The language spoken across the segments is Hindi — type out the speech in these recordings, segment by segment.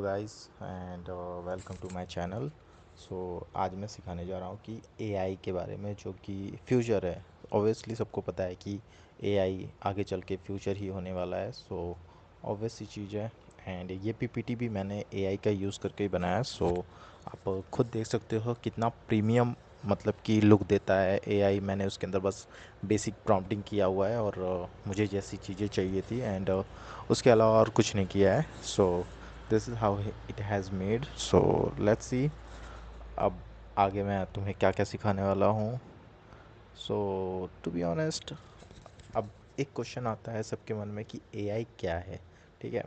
Guys and welcome to my channel. So आज मैं सिखाने जा रहा हूँ कि एआई के बारे में, जो कि फ्यूचर है। ऑब्वियसली सबको पता है कि एआई आगे चल के फ्यूचर ही होने वाला है। सो ऑब्वियस सी चीज़ है। एंड ये पीपीटी भी मैंने एआई का यूज़ करके ही बनाया है। सो आप खुद देख सकते हो कितना प्रीमियम मतलब कि लुक देता है एआई। मैंने उसके अंदर बस बेसिक प्रॉम्प्टिंग किया हुआ है और मुझे जैसी चीज़ें चाहिए थी एंड उसके अलावा और कुछ नहीं किया है। So this is how it has made. So let's see अब आगे मैं तुम्हें क्या क्या सिखाने वाला हूँ। सो टू बी ऑनेस्ट, अब एक क्वेश्चन आता है सबके मन में कि एआई क्या है। ठीक है।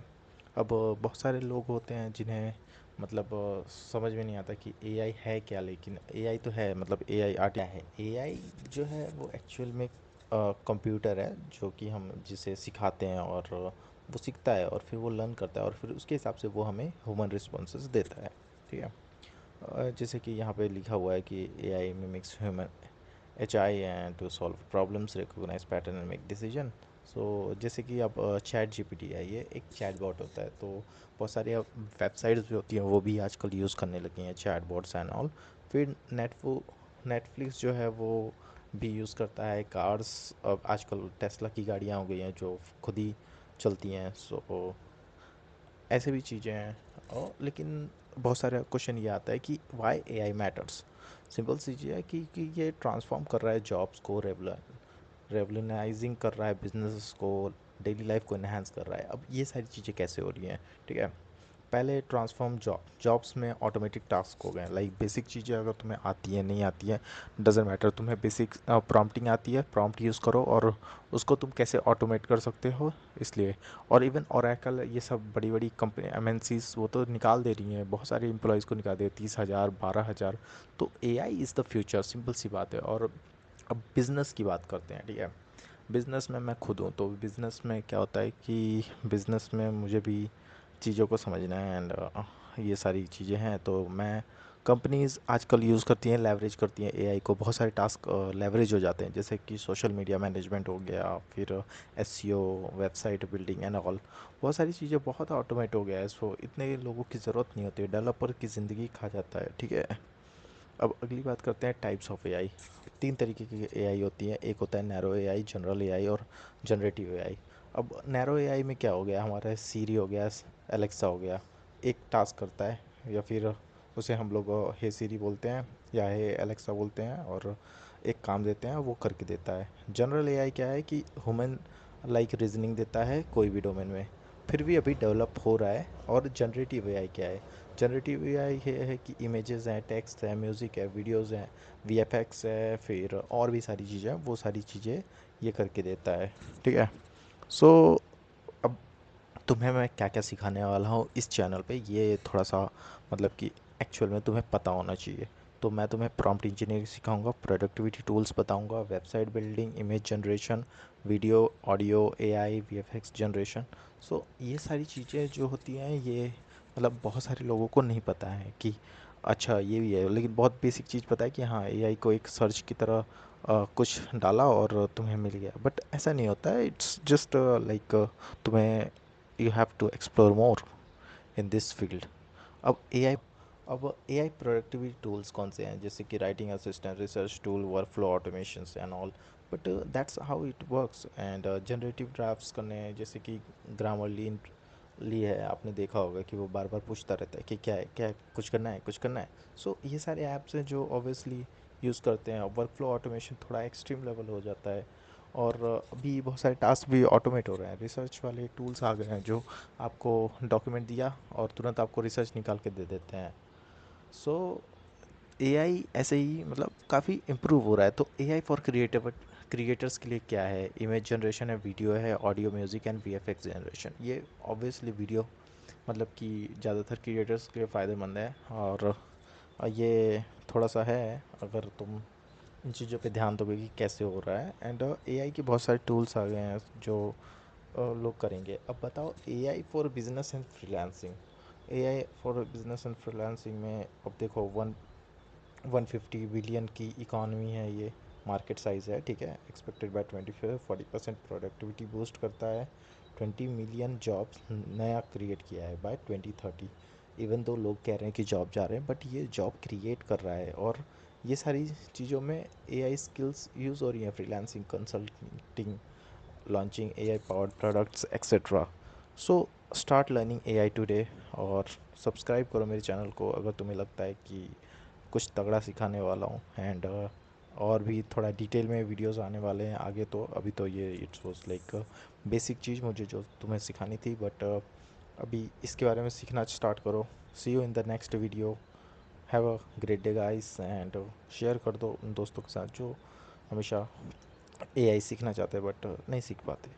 अब बहुत सारे लोग होते हैं जिन्हें मतलब समझ में नहीं आता कि एआई है क्या। लेकिन एआई तो है, मतलब एआई आर्ट है। एआई जो है वो एक्चुअल में कंप्यूटर है जो कि हम जिसे सिखाते हैं और वो सीखता है और फिर वो लर्न करता है और फिर उसके हिसाब से वो हमें ह्यूमन रिस्पॉन्सेस देता है। ठीक है। जैसे कि यहाँ पे लिखा हुआ है कि AI mimics human HI and to solve problems, recognise pattern and make decision. So जैसे कि अब चैट जीपीटी है, ये एक चैट बॉट होता है। तो बहुत सारी अब वेबसाइट्स भी होती हैं वो भी आजकल यूज़ करने लगी हैं चैट बॉट्स एंड ऑल। फिर नेटफ्लिक्स जो है वो भी यूज़ करता है। कार्स, अब आजकल टेस्ला की गाड़ियाँ हो गई हैं जो खुद ही चलती हैं। सो ऐसे भी चीज़ें हैं। और लेकिन बहुत सारे क्वेश्चन ये आता है कि वाई एआई मैटर्स। सिंपल सी चीज़ है कि ये ट्रांसफॉर्म कर रहा है जॉब्स को, रेवोल्यूनाइजिंग कर रहा है बिजनेस को, डेली लाइफ को इन्हांस कर रहा है। अब ये सारी चीज़ें कैसे हो रही हैं? ठीक है। पहले ट्रांसफॉर्म जॉब्स में ऑटोमेटिक टास्क हो गए। लाइक बेसिक चीज़ें अगर तुम्हें आती है नहीं आती है डजेंट मैटर, तुम्हें बेसिक प्रॉम्प्टिंग आती है, प्रॉम्प्ट यूज़ करो और उसको तुम कैसे ऑटोमेट कर सकते हो। इसलिए और इवन ओरेकल, ये सब बड़ी बड़ी कंपनी एमएनसीज वो तो निकाल दे रही हैं, बहुत सारे एम्प्लॉयज़ को निकाल दे 30,000 12,000। तो AI is the future, simple सी बात है। और अब बिज़नेस की बात करते हैं। ठीक है। बिज़नेस में मैं खुद हूँ, तो बिज़नेस में क्या होता है कि बिज़नेस में मुझे भी चीज़ों को समझना है एंड ये सारी चीज़ें हैं। तो मैं कंपनीज़ आजकल यूज़ करती हैं, लेवरेज करती हैं एआई को। बहुत सारे टास्क लेवरेज हो जाते हैं, जैसे कि सोशल मीडिया मैनेजमेंट हो गया, फिर SEO, website building and all. बहुत सारी चीज़ें बहुत ऑटोमेट हो गया है। सो इतने लोगों की ज़रूरत नहीं होती, डेवलपर की ज़िंदगी खा जाता है। ठीक है। अब अगली बात करते हैं टाइप्स ऑफ एआई। तीन तरीके की एआई होती है। एक होता है नैरो एआई, जनरल एआई और जनरेटिव एआई। अब नैरो एआई में क्या हो गया, हमारा सीरी हो गया, एलेक्सा हो गया, एक टास्क करता है या फिर उसे हम लोग हे सीरी बोलते हैं या हे एलेक्सा बोलते हैं और एक काम देते हैं वो करके देता है। जनरल एआई क्या है कि ह्यूमन लाइक रीजनिंग देता है कोई भी डोमेन में, फिर भी अभी डेवलप हो रहा है। और जनरेटिव एआई क्या है? जनरेटिव एआई ये है कि इमेजेस हैं, टेक्स्ट है, म्यूज़िक है, वीडियोस हैं, वीएफएक्स है, फिर और भी सारी चीज़ें हैं, वो सारी चीज़ें ये करके देता है। ठीक है। सो अब तुम्हें मैं क्या क्या सिखाने वाला हूँ इस चैनल पे, ये थोड़ा सा मतलब कि एक्चुअल में तुम्हें पता होना चाहिए। तो मैं तुम्हें प्रॉम्प्ट इंजीनियरिंग सिखाऊंगा, प्रोडक्टिविटी टूल्स बताऊंगा, website building, image generation, video audio AI VFX generation. So ये सारी चीज़ें जो होती हैं ये मतलब बहुत सारे लोगों को नहीं पता है कि अच्छा ये भी है। लेकिन बहुत बेसिक चीज़ पता है कि हाँ एआई को एक सर्च की तरह कुछ डाला और तुम्हें मिल गया, बट ऐसा नहीं होता है। इट्स जस्ट लाइक तुम्हें you have to explore more in this field. अब एआई प्रोडक्टिविटी टूल्स कौन से हैं? जैसे कि writing assistant, research tool, workflow automations and all. But that's how it works. And generative drafts करने हैं, जैसे कि ग्रामरली ली है, आपने देखा होगा कि वो बार बार पूछता रहता है कि क्या है, कुछ करना है, कुछ करना है। सो ये सारे ऐप्स हैं जो ऑब्वियसली यूज़ करते हैं। वर्कफ्लो ऑटोमेशन थोड़ा एक्सट्रीम लेवल हो जाता है। और अभी बहुत सारे टास्क भी ऑटोमेट हो रहे हैं। रिसर्च वाले टूल्स आ गए हैं जो आपको डॉक्यूमेंट दिया और तुरंत आपको रिसर्च निकाल के दे देते हैं। सो एआई ऐसे ही मतलब काफ़ी इम्प्रूव हो रहा है। तो एआई फॉर क्रिएटर्स के लिए क्या है? इमेज जनरेशन है, वीडियो है, audio music and VFX generation. ये ऑब्वियसली वीडियो मतलब कि ज़्यादातर क्रिएटर्स के लिए फ़ायदेमंद है। और ये थोड़ा सा है, अगर तुम इन चीज़ों पे ध्यान दोगे कि कैसे हो रहा है। एंड एआई के बहुत सारे टूल्स आ गए हैं जो लोग करेंगे। अब बताओ AI for business and freelancing. AI for business and freelancing में अब देखो 150 बिलियन की इकॉनमी है ये, मार्केट साइज़ है। ठीक है। एक्सपेक्टेड बाय 40% प्रोडक्टिविटी बूस्ट करता है। 20 मिलियन जॉब्स नया क्रिएट किया है बाय 2030। इवन दो लोग कह रहे हैं कि जॉब जा रहे हैं, बट ये जॉब क्रिएट कर रहा है। और ये सारी चीज़ों में एआई स्किल्स यूज़ हो रही हैं, freelancing, consulting, launching AI powered products etcetera. So start learning AI today. और सब्सक्राइब करो मेरे चैनल को अगर तुम्हें लगता है कि कुछ तगड़ा सिखाने वाला हूँ। एंड और भी थोड़ा डिटेल में वीडियोस आने वाले हैं आगे। तो अभी तो ये इट्स वाज लाइक बेसिक चीज़ मुझे जो तुम्हें सिखानी थी, बट अभी इसके बारे में सीखना स्टार्ट करो। See you in the next video. Have a great day guys. And share कर दो उन दोस्तों के साथ जो हमेशा एआई सीखना चाहते हैं बट नहीं सीख पाते।